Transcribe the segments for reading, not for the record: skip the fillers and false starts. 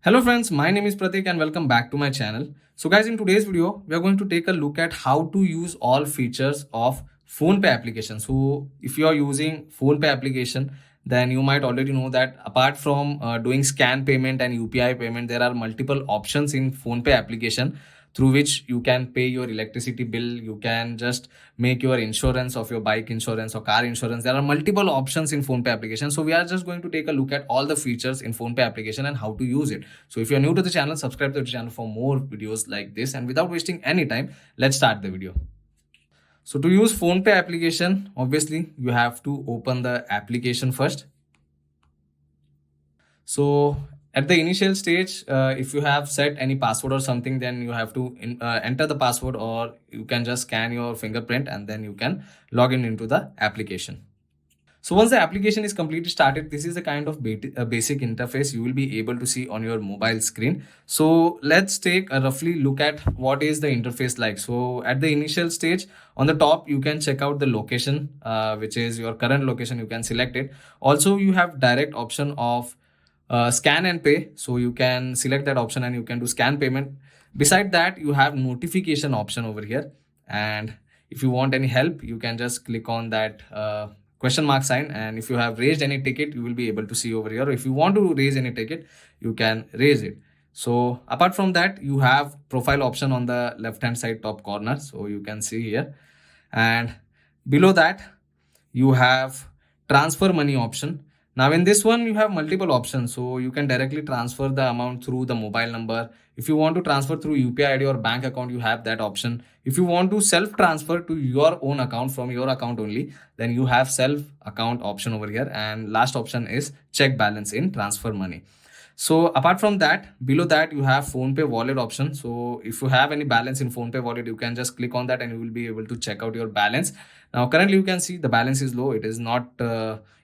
Hello friends, my name is Pratik and welcome back to my channel. So guys, in today's video, we are going to take a look at how to use all features of Phonepe application. So if you are using Phonepe application, then you might already know that apart from doing scan payment and UPI payment, there are multiple options in Phonepe application through which you can pay your electricity bill. You can just make your insurance of your bike insurance or car insurance. There are multiple options in Phonepe application. So we are just going to take a look at all the features in Phonepe application and how to use it. So if you're new to the channel, subscribe to the channel for more videos like this. And without wasting any time, let's start the video. So to use Phonepe application, obviously you have to open the application first. So at the initial stage, if you have set any password or something, then you have to enter the password, or you can just scan your fingerprint and then you can log in into the application. So once the application is completely started, this is the kind of basic interface you will be able to see on your mobile screen. So let's take a roughly look at what is the interface like. So at the initial stage, on the top, you can check out the location, which is your current location. You can select it. Also, you have direct option of scan and pay. So you can select that option and you can do scan payment. Beside that, you have notification option over here. And if you want any help, you can just click on that question mark sign, and if you have raised any ticket, you will be able to see over here. If you want to raise any ticket, you can raise it. So apart from that, you have profile option on the left hand side top corner, so you can see here. And below that, you have transfer money option. Now in this one, you have multiple options. So you can directly transfer the amount through the mobile number. If you want to transfer through UPI ID or bank account, you have that option. If you want to self transfer to your own account from your account only, then you have self account option over here. And last option is check balance in transfer money. So apart from that, below that, you have Phonepe wallet option. So if you have any balance in Phonepe wallet, you can just click on that and you will be able to check out your balance. Now currently you can see the balance is low. It is not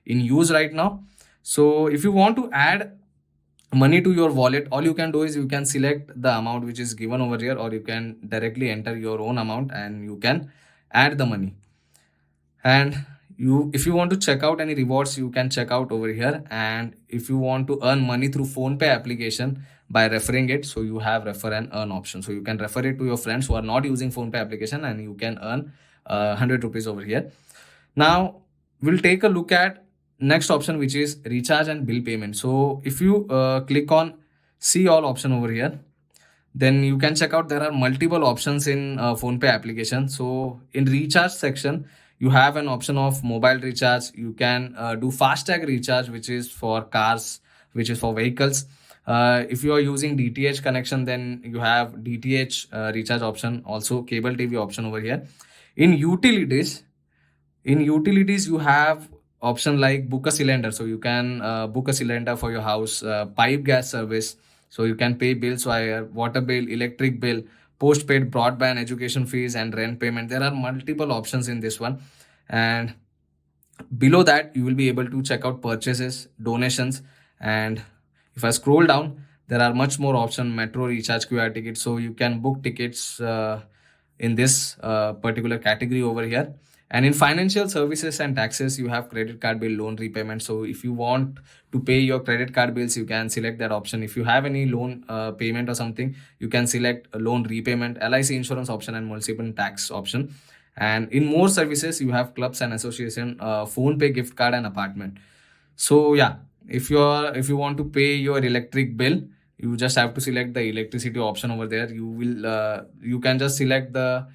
in use right now. So if you want to add money to your wallet, all you can do is you can select the amount which is given over here, or you can directly enter your own amount and you can add the money. And if you want to check out any rewards, you can check out over here. And if you want to earn money through Phonepe application by referring it, so you have refer and earn option. So you can refer it to your friends who are not using Phonepe application and you can earn 100 rupees over here. Now we'll take a look at next option, which is recharge and bill payment. So if you click on see all option over here, then you can check out there are multiple options in Phonepe application. So in recharge section, you have an option of mobile recharge. You can do FASTag recharge, which is for cars, which is for vehicles. If you are using DTH connection, then you have DTH recharge option, also cable TV option over here. In utilities, you have option like book a cylinder. So you can book a cylinder for your house, pipe gas service. So you can pay bills via water bill, electric bill, postpaid broadband, education fees, and rent payment. There are multiple options in this one. And below that, you will be able to check out purchases, donations. And if I scroll down, there are much more options. Metro recharge QR tickets. So you can book tickets in this particular category over here. And in financial services and taxes, you have credit card bill, loan repayment. So if you want to pay your credit card bills, you can select that option. If you have any loan payment or something, you can select a loan repayment, LIC insurance option, and municipal tax option. And in more services, you have clubs and association, Phonepe gift card, and apartment. So yeah, if you want to pay your electric bill, you just have to select the electricity option over there. You can just select the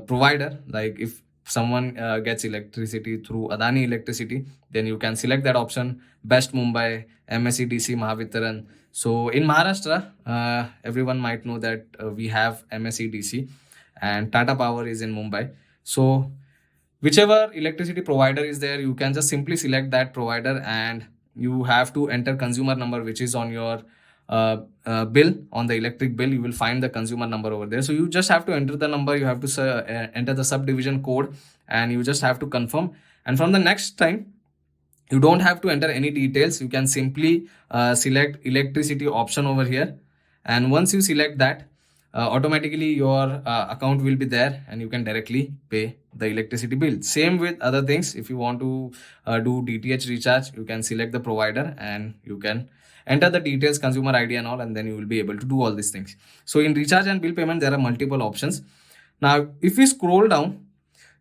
provider. Like if someone gets electricity through Adani Electricity, then you can select that option. Best Mumbai, MSEDC, Mahavitran. So in Maharashtra, everyone might know that we have MSEDC, and Tata Power is in Mumbai. So whichever electricity provider is there, you can just simply select that provider, and you have to enter consumer number, which is on your bill. On the electric bill, you will find the consumer number over there. So you just have to enter the number. You have to enter the subdivision code, and you just have to confirm. And from the next time, you don't have to enter any details. You can simply select electricity option over here. And once you select that, automatically your account will be there and you can directly pay the electricity bill. Same with other things. If you want to do DTH recharge, you can select the provider and you can enter the details, consumer ID and all, and then you will be able to do all these things. So in recharge and bill payment, there are multiple options. Now if we scroll down,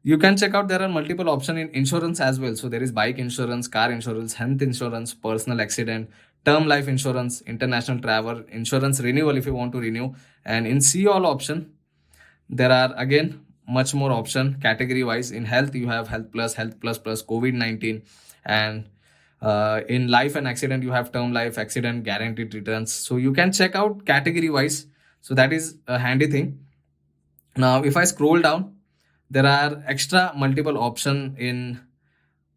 you can check out there are multiple options in insurance as well. So there is bike insurance, car insurance, health insurance, personal accident, term life insurance, international travel insurance, renewal if you want to renew. And in see all option, there are again much more option category wise. In health, you have health plus plus COVID-19, and in life and accident, you have term life, accident, guaranteed returns. So you can check out category wise. So that is a handy thing. Now if I scroll down, there are extra multiple option in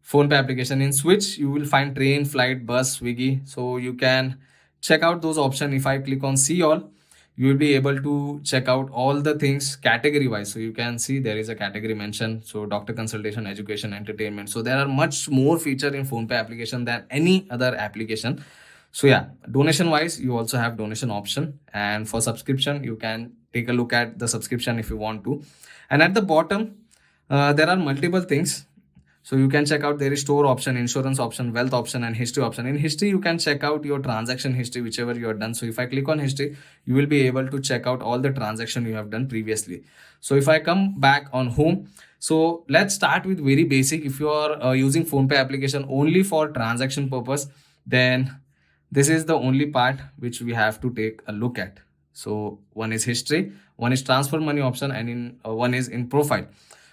Phonepe application. In Switch, you will find train, flight, bus, Swiggy. So you can check out those options. If I click on see all, you will be able to check out all the things category wise. So you can see there is a category mentioned. So doctor consultation, education, entertainment. So there are much more feature in Phonepe application than any other application. So yeah, donation wise, you also have donation option. And for subscription, you can take a look at the subscription if you want to. And at the bottom, there are multiple things. So you can check out there is store option, insurance option, wealth option, and history option. In history, you can check out your transaction history, whichever you have done. So if I click on history, you will be able to check out all the transaction you have done previously. So if I come back on home, so let's start with very basic. If you are using Phonepe application only for transaction purpose, then this is the only part which we have to take a look at. So one is history, one is transfer money option, and one is in profile.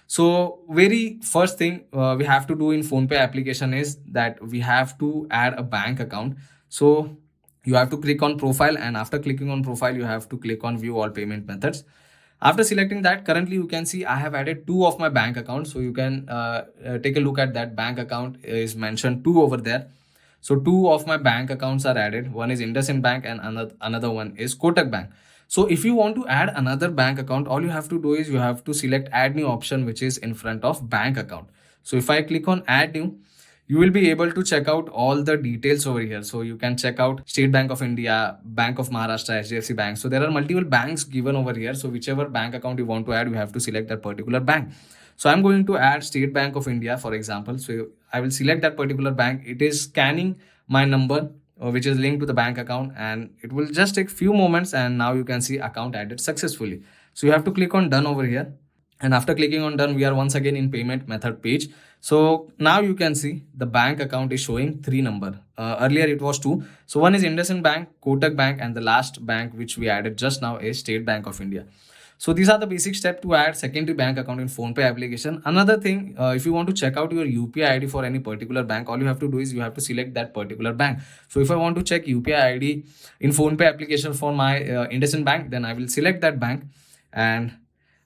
So very first thing we have to do in Phonepe application is that we have to add a bank account. So you have to click on profile, and after clicking on profile, you have to click on view all payment methods. After selecting that, currently you can see I have added two of my bank accounts. So you can take a look at that. Bank account is mentioned two over there. So two of my bank accounts are added. One is IndusInd Bank and another one is Kotak Bank. So if you want to add another bank account, all you have to do is you have to select add new option, which is in front of bank account. So if I click on add new, you will be able to check out all the details over here. So you can check out State Bank of India, Bank of Maharashtra, HDFC Bank. So there are multiple banks given over here. So whichever bank account you want to add, you have to select that particular bank. So I'm going to add State Bank of India, for example. So I will select that particular bank. It is scanning my number, which is linked to the bank account, and it will just take few moments, and now you can see account added successfully. So you have to click on done over here, and after clicking on done, we are once again in payment method page. So now you can see the bank account is showing three number. Earlier it was two. So one is IndusInd Bank, Kotak Bank, and the last bank which we added just now is State Bank of India. So these are the basic steps to add secondary bank account in Phonepe application. Another thing, if you want to check out your UPI ID for any particular bank, all you have to do is you have to select that particular bank. So if I want to check UPI ID in Phonepe application for my IndusInd Bank, then I will select that bank, and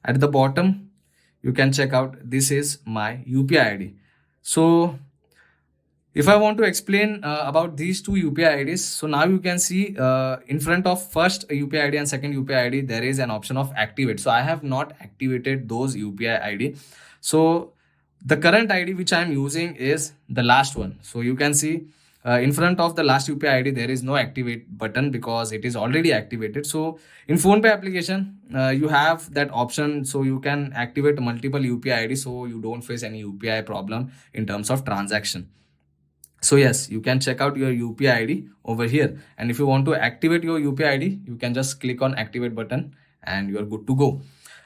at the bottom you can check out this is my UPI ID. So if I want to explain about these two UPI IDs, so now you can see in front of first UPI ID and second UPI ID, there is an option of activate. So I have not activated those UPI ID. So the current ID which I am using is the last one. So you can see in front of the last UPI ID, there is no activate button because it is already activated. So in Phonepe application, you have that option. So you can activate multiple UPI ID so you don't face any UPI problem in terms of transaction. So yes, you can check out your UPI ID over here. And if you want to activate your UPI ID, you can just click on activate button and you're good to go.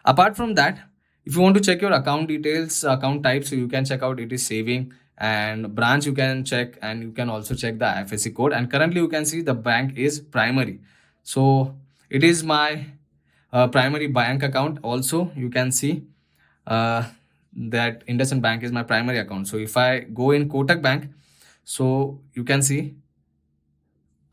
Apart from that, if you want to check your account details, account type, so you can check out it is saving, and branch you can check, and you can also check the IFSC code. And currently you can see the bank is primary. So it is my primary bank account. Also, you can see that IndusInd Bank is my primary account. So if I go in Kotak Bank, so you can see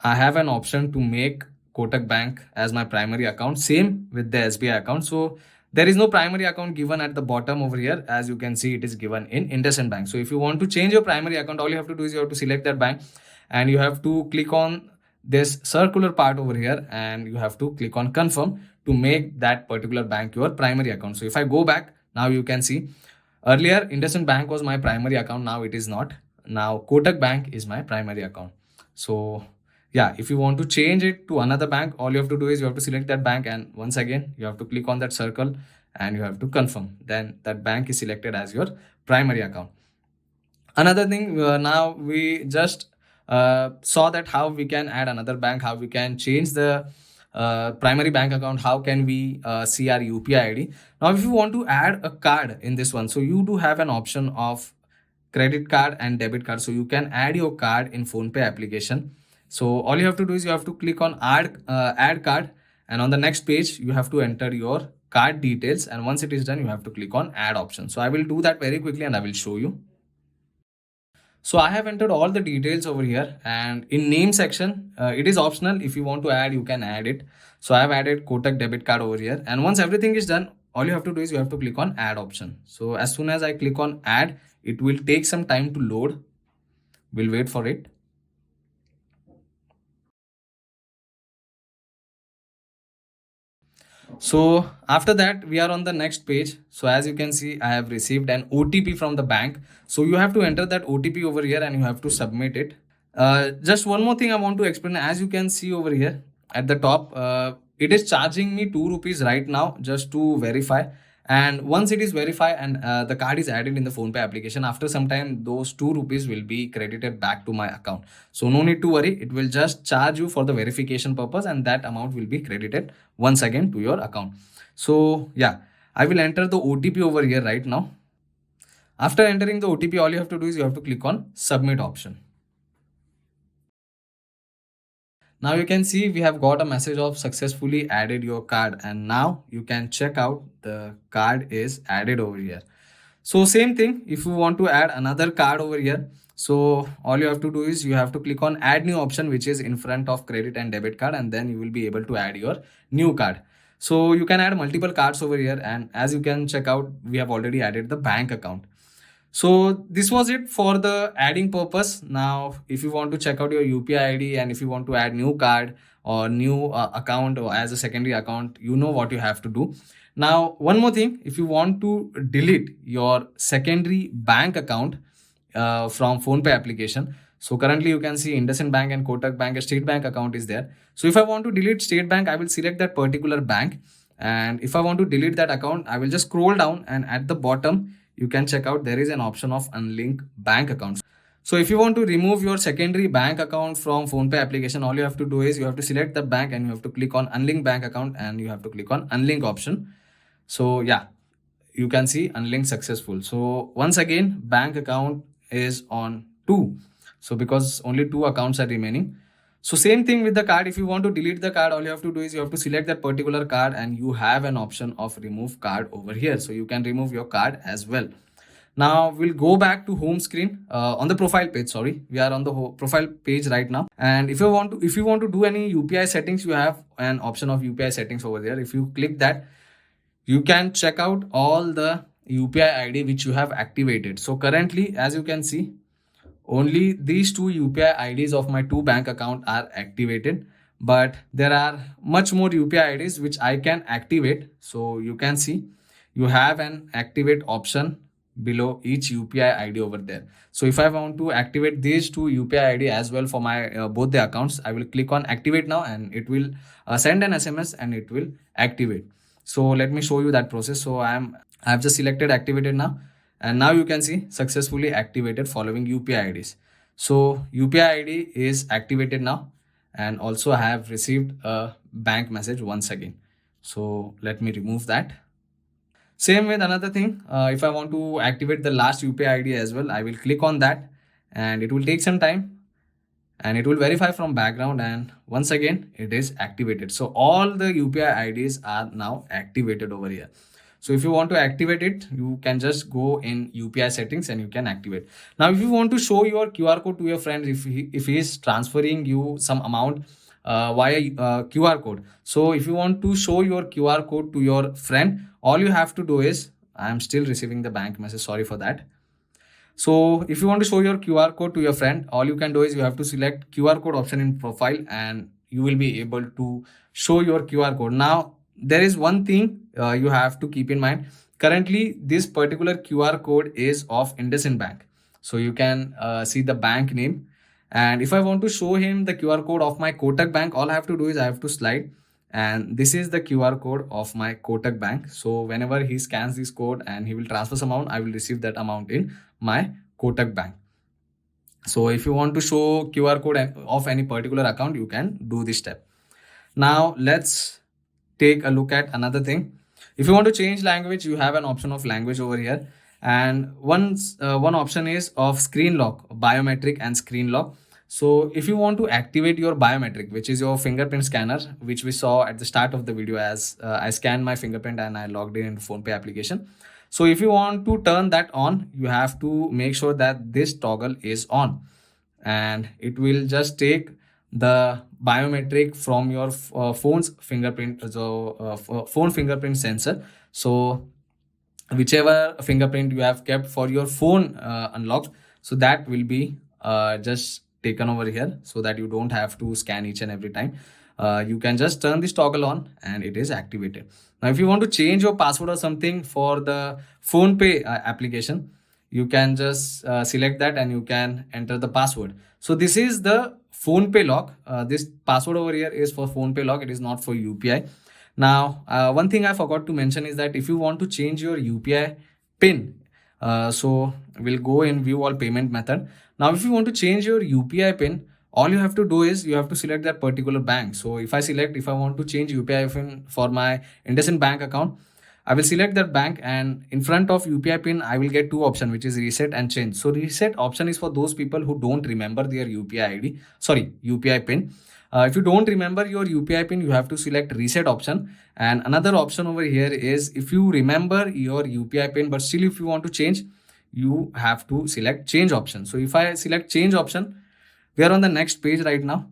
I have an option to make Kotak Bank as my primary account, same with the SBI account. So there is no primary account given at the bottom over here. As you can see, it is given in IndusInd Bank. So if you want to change your primary account, all you have to do is you have to select that bank, and you have to click on this circular part over here, and you have to click on confirm to make that particular bank your primary account. So if I go back, now you can see earlier IndusInd Bank was my primary account. Now it is not. Now Kotak Bank is my primary account. So yeah, if you want to change it to another bank, all you have to do is you have to select that bank, and once again you have to click on that circle and you have to confirm. Then that bank is selected as your primary account. Another thing, now we just saw that how we can add another bank, how we can change the primary bank account, how can we see our UPI ID. Now, if you want to add a card in this one, so you do have an option of credit card and debit card. So you can add your card in Phonepe application. So all you have to do is you have to click on add card, and on the next page you have to enter your card details, and once it is done you have to click on add option. So I will do that very quickly and I will show you. So I have entered all the details over here, and in name section, it is optional. If you want to add, you can add it. So I have added Kotak debit card over here. And once everything is done, all you have to do is you have to click on add option. So as soon as I click on add, it will take some time to load. We'll wait for it. So after that, we are on the next page. So as you can see, I have received an OTP from the bank. So you have to enter that OTP over here and you have to submit it. Just one more thing I want to explain. As you can see over here at the top, it is charging me 2 rupees right now just to verify. And once it is verified and the card is added in the Phonepe application, after some time, those 2 rupees will be credited back to my account. So no need to worry. It will just charge you for the verification purpose and that amount will be credited once again to your account. So yeah, I will enter the OTP over here right now. After entering the OTP, all you have to do is you have to click on submit option. Now you can see we have got a message of successfully added your card, and now you can check out the card is added over here. So same thing, if you want to add another card over here, so all you have to do is you have to click on add new option, which is in front of credit and debit card, and then you will be able to add your new card. So you can add multiple cards over here, and as you can check out, we have already added the bank account. So this was it for the adding purpose. Now, if you want to check out your UPI ID and if you want to add new card or new account or as a secondary account, you know what you have to do. Now, one more thing, if you want to delete your secondary bank account from Phonepe application, so currently you can see IndusInd Bank and Kotak Bank, a State Bank account is there. So if I want to delete State Bank, I will select that particular bank. And if I want to delete that account, I will just scroll down and at the bottom, you can check out there is an option of unlink bank accounts. So if you want to remove your secondary bank account from Phonepe application, all you have to do is you have to select the bank and you have to click on unlink bank account and you have to click on unlink option. So yeah, you can see unlink successful. So once again, bank account is on 2. So because only 2 accounts are remaining. So same thing with the card. If you want to delete the card, all you have to do is you have to select that particular card and you have an option of remove card over here. So you can remove your card as well. Now we'll go back to home screen on the profile page. Sorry, we are on the profile page right now. And if you want to do any UPI settings, you have an option of UPI settings over there. If you click that, you can check out all the UPI ID which you have activated. So currently, as you can see, only these 2 UPI IDs of my 2 bank account are activated, but there are much more UPI IDs which I can activate. So you can see you have an activate option below each UPI ID over there. So if I want to activate these 2 UPI ID as well for my both the accounts, I will click on activate now and it will send an SMS and it will activate. So let me show you that process. So I have just selected activated now. And now you can see successfully activated following UPI IDs. So UPI ID is activated now. And also I have received a bank message once again. So let me remove that. Same with another thing. If I want to activate the last UPI ID as well, I will click on that and it will take some time and it will verify from background, and once again it is activated. So all the UPI IDs are now activated over here. So if you want to activate it, you can just go in UPI settings and you can activate. Now, if you want to show your QR code to your friends, if he is transferring you some amount via QR code. So if you want to show your QR code to your friend, all you have to do is, I am still receiving the bank message. Sorry for that. So if you want to show your QR code to your friend, all you can do is you have to select QR code option in profile and you will be able to show your QR code. Now, there is one thing you have to keep in mind. Currently, this particular QR code is of IndusInd Bank. So you can see the bank name. And if I want to show him the QR code of my Kotak Bank, all I have to do is I have to slide. And this is the QR code of my Kotak Bank. So whenever he scans this code and he will transfer some amount, I will receive that amount in my Kotak Bank. So if you want to show QR code of any particular account, you can do this step. Now let's take a look at another thing. If you want to change language, you have an option of language over here, and one option is of screen lock, biometric and screen lock. So if you want to activate your biometric, which is your fingerprint scanner, which we saw at the start of the video, as I scanned my fingerprint and I logged in into Phonepe application. So if you want to turn that on, you have to make sure that this toggle is on, and it will just take the biometric from your phone's fingerprint, phone fingerprint sensor. So whichever fingerprint you have kept for your phone unlocked, so that will be just taken over here, so that you don't have to scan each and every time. You can just turn this toggle on and it is activated. Now if you want to change your password or something for the Phonepe application, you can just select that and you can enter the password. So this is the Phonepe lock. This password over here is for Phonepe lock, it is not for UPI. Now, one thing I forgot to mention is that if you want to change your UPI pin, so we'll go in view all payment method. Now, if you want to change your UPI pin, all you have to do is you have to select that particular bank. So if I want to change UPI pin for my IndusInd Bank account, I will select that bank, and in front of UPI pin, I will get two options, which is reset and change. So reset option is for those people who don't remember their UPI pin. If you don't remember your UPI pin, you have to select reset option. And another option over here is if you remember your UPI pin, but still if you want to change, you have to select change option. So if I select change option, we are on the next page right now.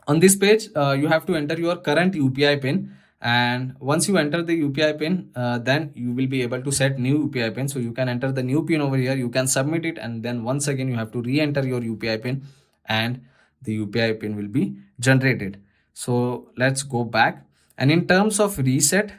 On this page, you have to enter your current UPI pin. And once you enter the UPI pin, then you will be able to set new UPI pin. So you can enter the new pin over here, you can submit it, and then once again you have to re-enter your UPI pin, and the UPI pin will be generated. So let's go back. And in terms of reset,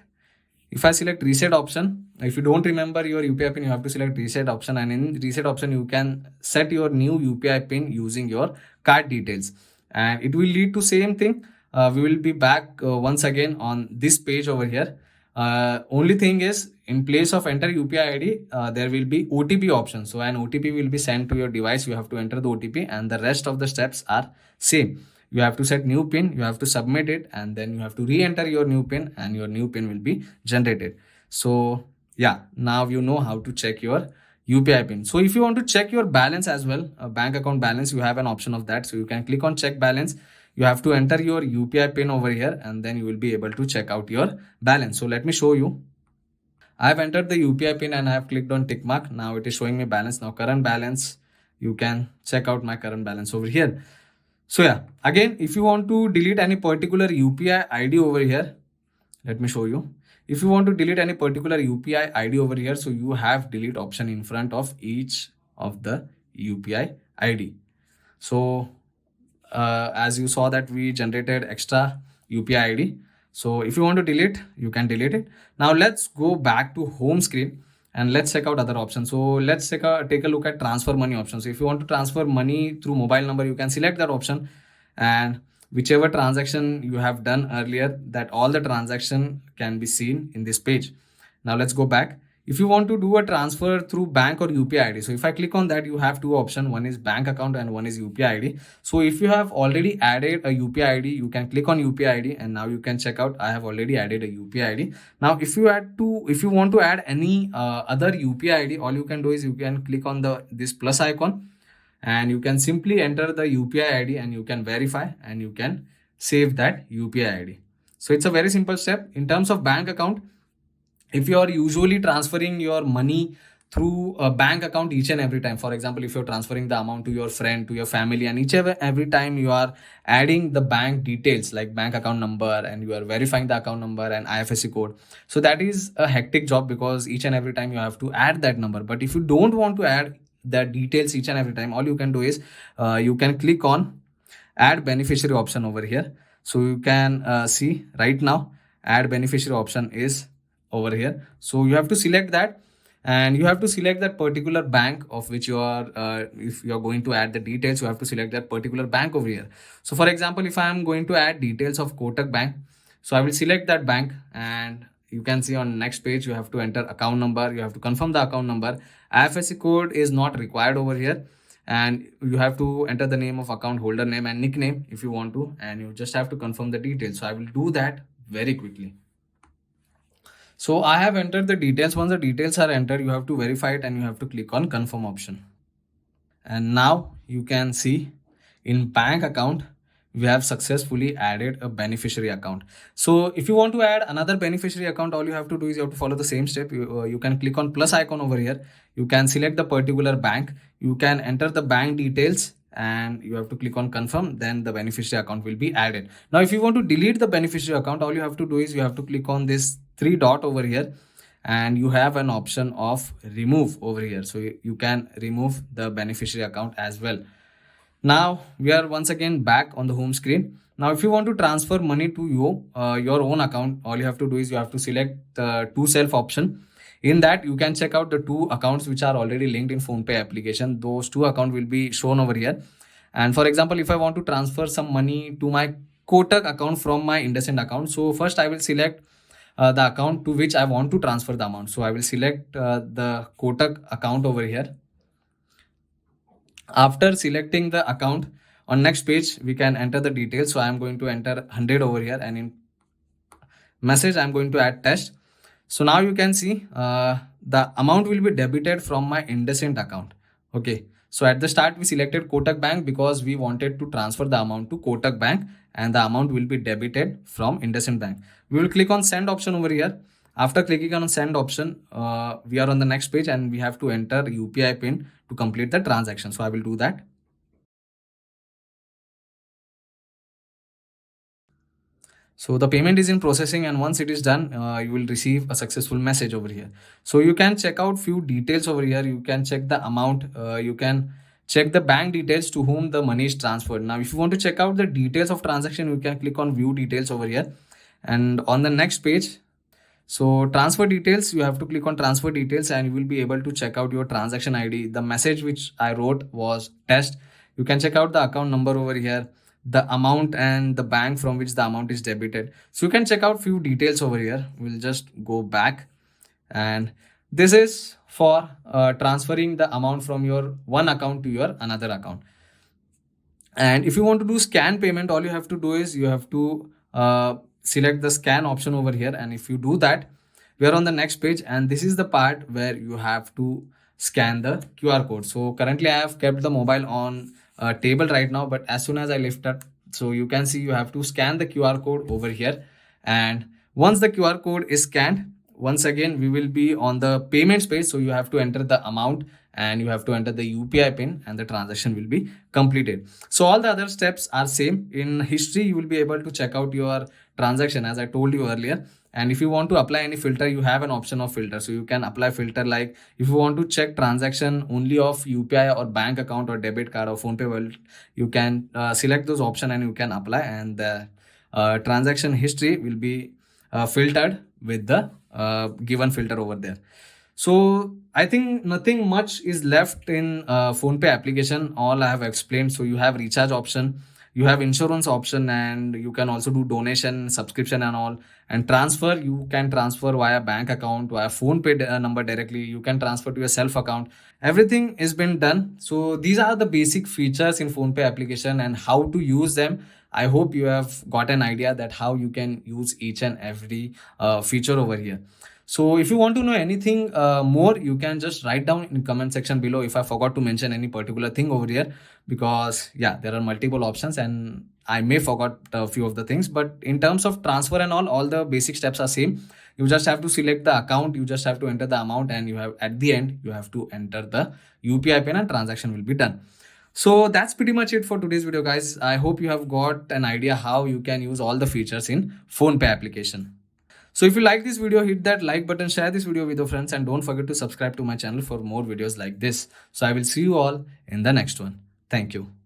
if I select reset option, if you don't remember your UPI pin, you have to select reset option, and in reset option you can set your new UPI pin using your card details, and it will lead to same thing. We will be back once again on this page over here. Only thing is, in place of enter UPI ID, there will be OTP option. So an OTP will be sent to your device. You have to enter the OTP, and the rest of the steps are same. You have to set new pin, you have to submit it, and then you have to re-enter your new pin, and your new pin will be generated. So yeah, now you know how to check your UPI pin. So if you want to check your balance as well, bank account balance, you have an option of that. So you can click on check balance. You have to enter your UPI pin over here, and then you will be able to check out your balance. So let me show you. I have entered the UPI pin and I have clicked on tick mark. Now it is showing me balance. Now current balance, you can check out my current balance over here. So yeah, again, if you want to delete any particular UPI ID over here, let me show you. If you want to delete any particular UPI ID over here, so you have delete option in front of each of the UPI ID. So as you saw that we generated extra UPI ID. So if you want to delete, you can delete it. Now let's go back to home screen and let's check out other options. So let's take a look at transfer money option. So if you want to transfer money through mobile number, you can select that option, and whichever transaction you have done earlier, that all the transaction can be seen in this page. Now let's go back. If you want to do a transfer through bank or UPI ID, so if I click on that, you have two options. One is bank account and one is UPI ID. So if you have already added a UPI ID, you can click on UPI ID, and now you can check out I have already added a UPI ID. Now if you want to add any other UPI ID, all you can do is you can click on this plus icon, and you can simply enter the UPI ID, and you can verify and you can save that UPI ID. So it's a very simple step. In terms of bank account, if you are usually transferring your money through a bank account each and every time, for example, if you're transferring the amount to your friend, to your family, and every time you are adding the bank details like bank account number, and you are verifying the account number and IFSC code, so that is a hectic job because each and every time you have to add that number. But if you don't want to add the details each and every time, all you can do is you can click on add beneficiary option over here. So you can see right now add beneficiary option is over here. So you have to select that, and you have to select that particular bank of which you are if you are going to add the details, you have to select that particular bank over here. So for example, if I am going to add details of Kotak Bank, so I will select that bank, and you can see on next page you have to enter account number, you have to confirm the account number. IFSC code is not required over here. and you have to enter the name of account holder name and nickname if you want to, and you just have to confirm the details. So I will do that very quickly. So I have entered the details. Once the details are entered, you have to verify it and you have to click on confirm option. And now you can see in bank account we have successfully added a beneficiary account. So if you want to add another beneficiary account, all you have to do is you have to follow the same step. You can click on plus icon over here. You can select the particular bank. You can enter the bank details and you have to click on confirm. Then the beneficiary account will be added. Now if you want to delete the beneficiary account, all you have to do is you have to click on this three dot over here, and you have an option of remove over here. So you can remove the beneficiary account as well. Now we are once again back on the home screen. Now if you want to transfer money to your own account, all you have to do is you have to select the to self option. In that you can check out the two accounts which are already linked in Phonepe application. Those two accounts will be shown over here. And for example, if I want to transfer some money to my Kotak account from my IndusInd account, so first I will select the account to which I want to transfer the amount. So I will select the Kotak account over here. After selecting the account, on next page we can enter the details. So I am going to enter 100 over here, and in message I am going to add test. So now you can see the amount will be debited from my IndusInd account. Okay. So at the start we selected Kotak Bank because we wanted to transfer the amount to Kotak Bank, and the amount will be debited from IndusInd Bank. We will click on send option over here. After clicking on send option, we are on the next page and we have to enter UPI pin to complete the transaction. So I will do that. So the payment is in processing, and once it is done, you will receive a successful message over here. So you can check out few details over here. You can check the amount. You can check the bank details to whom the money is transferred. Now, if you want to check out the details of transaction, you can click on view details over here. And on the next page, so transfer details, you have to click on transfer details and you will be able to check out your transaction ID. The message which I wrote was test. You can check out the account number over here, the amount and the bank from which the amount is debited. So you can check out few details over here. We'll just go back, and this is for transferring the amount from your one account to your another account. And if you want to do scan payment, all you have to do is you have to select the scan option over here. And if you do that, we are on the next page, and this is the part where you have to scan the QR code. So currently I have kept the mobile on a table right now, but as soon as I lift up, so you can see you have to scan the QR code over here. And once the QR code is scanned, once again we will be on the payments page. So you have to enter the amount and you have to enter the UPI pin, and the transaction will be completed. So all the other steps are same. In history you will be able to check out your transaction as I told you earlier. And if you want to apply any filter, you have an option of filter. So you can apply filter, like if you want to check transaction only of UPI or bank account or debit card or Phonepe wallet, you can select those option and you can apply, and the transaction history will be filtered with the given filter over there. So I think nothing much is left in Phonepe application. All I have explained. So you have recharge option, you have insurance option, and you can also do donation, subscription and all. And transfer, you can transfer via bank account, via Phonepe number directly. You can transfer to your self account. Everything is been done. So these are the basic features in Phonepe application and how to use them. I hope you have got an idea that how you can use each and every feature over here. So if you want to know anything more, you can just write down in comment section below if I forgot to mention any particular thing over here, because yeah, there are multiple options and I may forgot a few of the things. But in terms of transfer and all the basic steps are same. You just have to select the account, you just have to enter the amount, and you have at the end you have to enter the UPI pin and transaction will be done. So that's pretty much it for today's video, guys. I hope you have got an idea how you can use all the features in Phonepe application. So if you like this video, hit that like button, share this video with your friends, and don't forget to subscribe to my channel for more videos like this. So I will see you all in the next one. Thank you.